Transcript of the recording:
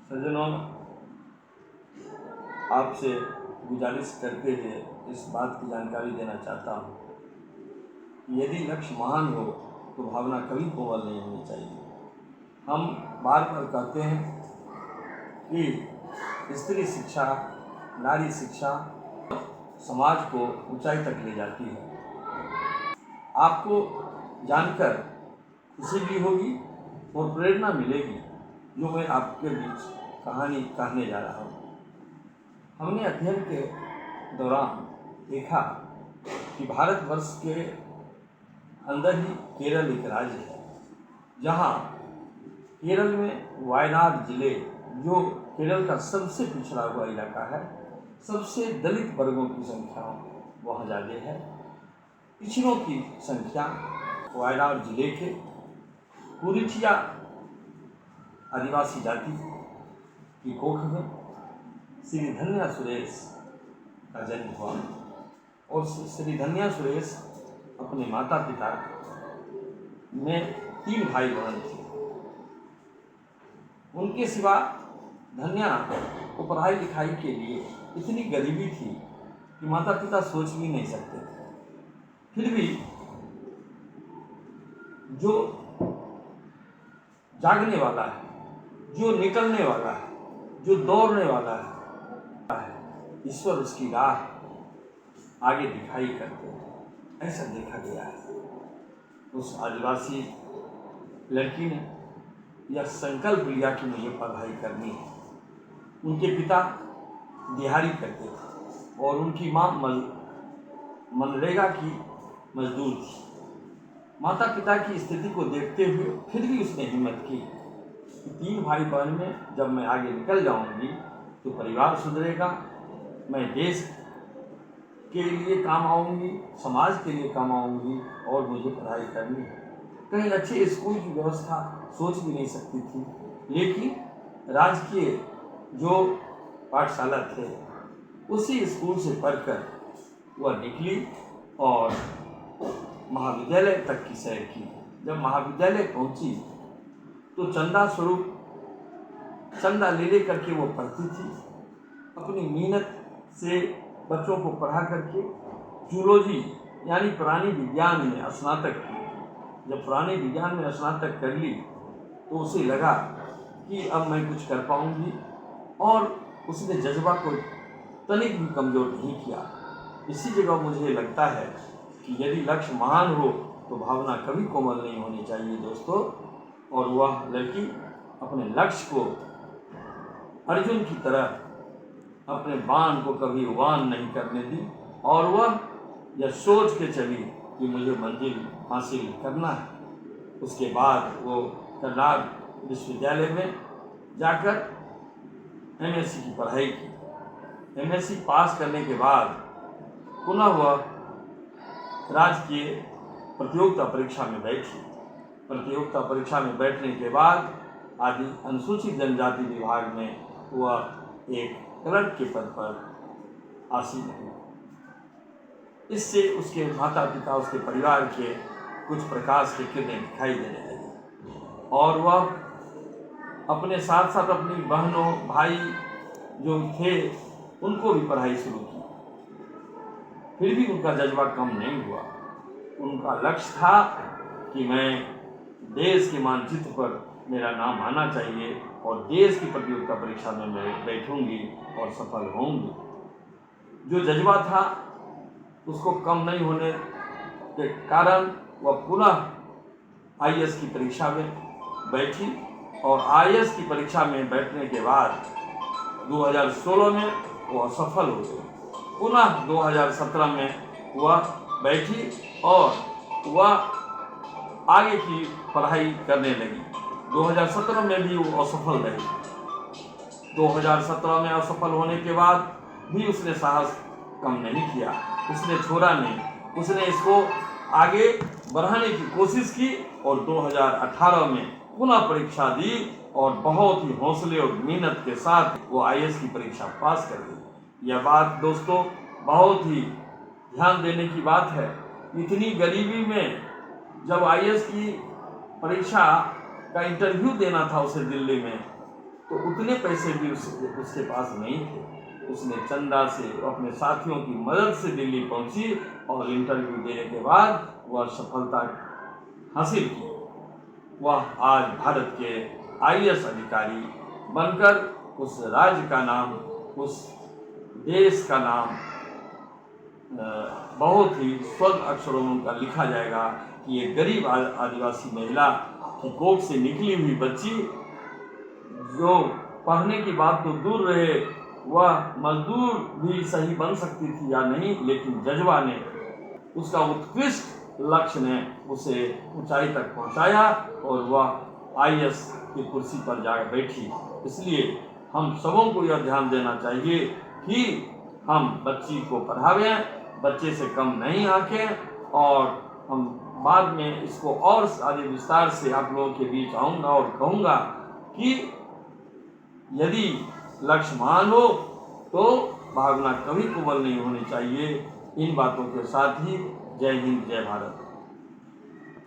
सज्जनों, आपसे गुजारिश करते हुए इस बात की जानकारी देना चाहता हूँ कि यदि लक्ष्य महान हो तो भावना कभी कोमल नहीं होनी चाहिए। हम बार बार कहते हैं कि स्त्री शिक्षा, नारी शिक्षा समाज को ऊंचाई तक ले जाती है। आपको जानकर खुशी भी होगी और प्रेरणा मिलेगी जो मैं आपके बीच कहानी कहने जा रहा हूँ। हमने अध्ययन के दौरान देखा कि भारतवर्ष के अंदर ही केरल एक राज्य है, जहाँ केरल में वायनाड जिले, जो केरल का सबसे पिछड़ा हुआ इलाका है, सबसे दलित वर्गों की संख्या वहाँ ज़्यादा है। पिछड़ों की संख्या वायनाड जिले के कुरिचिया आदिवासी जाति की कोख में श्री धन्या सुरेश का जन्म हुआ और श्री धन्या सुरेश अपने माता पिता में 3 भाई बहन थे। उनके सिवा धन्या को पढ़ाई लिखाई के लिए इतनी गरीबी थी कि माता पिता सोच भी नहीं सकते थे। फिर भी जो जागने वाला है, जो निकलने वाला है, जो दौड़ने वाला है, ईश्वर उसकी राह आगे दिखाई करते हैं, ऐसा देखा गया है। उस आदिवासी लड़की ने यह संकल्प लिया कि मुझे पढ़ाई करनी है। उनके पिता दिहाड़ी करते थे और उनकी माँ मनरेगा की मजदूर थी। माता पिता की स्थिति को देखते हुए फिर भी उसने हिम्मत की कि 3 भाई बहन में जब मैं आगे निकल जाऊंगी तो परिवार सुधरेगा, मैं देश के लिए काम आऊँगी, समाज के लिए काम आऊँगी और मुझे पढ़ाई करनी है। कहीं अच्छे स्कूल की व्यवस्था सोच भी नहीं सकती थी, लेकिन राजकीय जो पाठशाला थे उसी स्कूल से पढ़कर वह निकली और महाविद्यालय तक की सैर की। जब महाविद्यालय पहुंची तो चंदा ले करके वो पढ़ती थी। अपनी मेहनत से बच्चों को पढ़ा करके जूलॉजी यानी प्राणी विज्ञान में स्नातक की। जब प्राणी विज्ञान में स्नातक कर ली तो उसे लगा कि अब मैं कुछ कर पाऊंगी और उसने जज्बा को तनिक भी कमज़ोर नहीं किया। इसी जगह मुझे लगता है कि यदि लक्ष्य महान हो तो भावना कभी कोमल नहीं होनी चाहिए दोस्तों। और वह लड़की अपने लक्ष्य को अर्जुन की तरह अपने बाण को कभी उबान नहीं करने दी और वह यह सोच के चली कि मुझे मंजिल हासिल करना है। उसके बाद वो कर्नाल विश्वविद्यालय में जाकर MSc की पढ़ाई की। MSc पास करने के बाद पुनः वह राजकीय प्रतियोगिता परीक्षा में बैठी। प्रतियोगिता परीक्षा में बैठने के बाद आदि अनुसूचित जनजाति विभाग में वह एक क्लर्क के पद पर आसीन हुआ। इससे उसके माता पिता, उसके परिवार के कुछ प्रकाश की किरणें दिखाई देने लगी और वह अपने साथ साथ अपनी बहनों भाई जो थे उनको भी पढ़ाई शुरू की। फिर भी उनका जज्बा कम नहीं हुआ। उनका लक्ष्य था कि मैं देश के मानचित्र पर मेरा नाम आना चाहिए और देश की प्रतियोगिता परीक्षा में मैं बैठूंगी और सफल होंगी। जो जज्बा था उसको कम नहीं होने के कारण वह पुनः IAS की परीक्षा में बैठी और IAS की परीक्षा में बैठने के बाद 2016 में वह सफल हो गई। पुनः 2017 में वह बैठी और वह आगे की पढ़ाई करने लगी। 2017 में भी वो असफल रही। 2017 में असफल होने के बाद भी उसने साहस कम नहीं किया, उसने छोड़ा नहीं। उसने इसको आगे बढ़ाने की कोशिश की और 2018 में पुनः परीक्षा दी और बहुत ही हौसले और मेहनत के साथ वो IAS की परीक्षा पास कर दी। यह बात दोस्तों बहुत ही ध्यान देने की बात है। इतनी गरीबी में जब IAS की परीक्षा का इंटरव्यू देना था उसे दिल्ली में, तो उतने पैसे भी उसके पास नहीं थे। उसने चंदा से अपने साथियों की मदद से दिल्ली पहुंची और इंटरव्यू देने के बाद वह सफलता हासिल की। वह आज भारत के IAS अधिकारी बनकर उस राज्य का नाम, उस देश का नाम बहुत ही स्वर्ण अक्षरों का लिखा जाएगा कि ये गरीब आदिवासी महिला की कोख से निकली हुई बच्ची, जो पढ़ने की बात तो दूर रहे, वह मजदूर भी सही बन सकती थी या नहीं, लेकिन जज्बा ने, उसका उत्कृष्ट लक्ष्य ने उसे ऊंचाई तक पहुंचाया और वह IAS की कुर्सी पर जा बैठी। इसलिए हम सबों को यह ध्यान देना चाहिए कि हम बच्ची को पढ़ावें, बच्चे से कम नहीं आंकें। और हम बाद में इसको और आगे विस्तार से आप लोगों के बीच आऊँगा और कहूँगा कि यदि लक्ष्य महान हो तो भावना कभी कोमल नहीं होनी चाहिए। इन बातों के साथ ही जय हिंद, जय भारत।